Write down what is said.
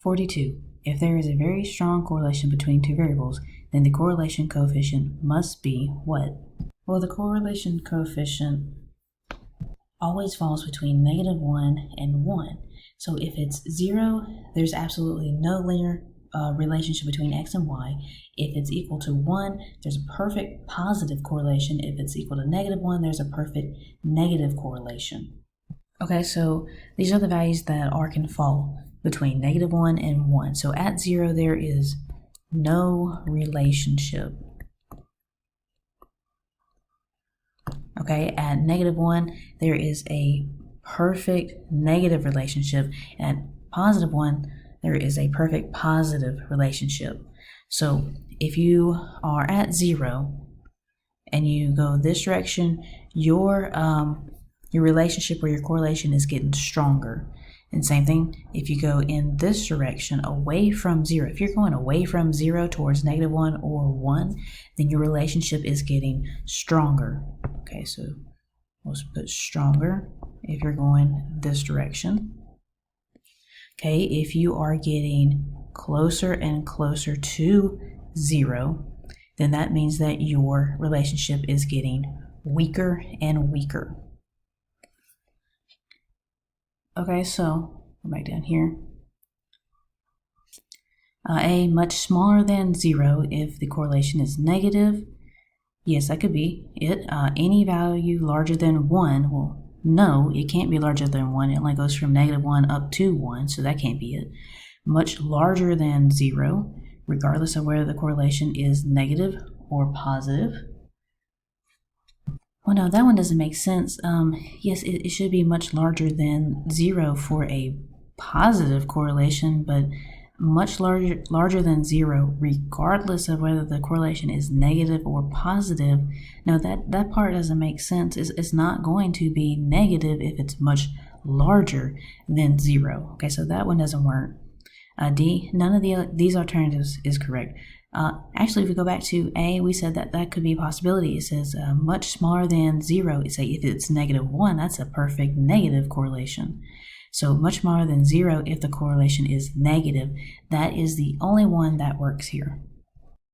42. If there is a very strong correlation between two variables, then the correlation coefficient must be what? Well, the correlation coefficient always falls between -1 and 1. So if it's 0, there's absolutely no linear relationship between x and y. If it's equal to 1, there's a perfect positive correlation. If it's equal to -1, there's a perfect negative correlation. Okay, so these are the values that can fall between -1 and 1. So at 0, there is no relationship. Okay, at -1, there is a perfect negative relationship. At +1, there is a perfect positive relationship. So if you are at 0 and you go this direction, your relationship or your correlation is getting stronger. And same thing, if you go in this direction away from 0, if you're going away from 0 towards -1 or 1, then your relationship is getting stronger. Okay, so let's put stronger if you're going this direction. Okay, if you are getting closer and closer to 0, then that means that your relationship is getting weaker and weaker. Okay, so go back down here. A much smaller than 0 if the correlation is negative. Yes, that could be it. Any value larger than 1, well, no, it can't be larger than 1. It only goes from -1 up to 1, so that can't be it. Much larger than 0, regardless of whether the correlation is negative or positive. Well, no, that one doesn't make sense. Yes, it should be much larger than 0 for a positive correlation, but much larger than 0 regardless of whether the correlation is negative or positive. No, that part doesn't make sense. It's not going to be negative if it's much larger than 0. Okay, so that one doesn't work. D, none of these alternatives is correct. Actually, if we go back to A, we said that could be a possibility. It says much smaller than 0. If it's -1, that's a perfect negative correlation. So much smaller than 0 if the correlation is negative. That is the only one that works here.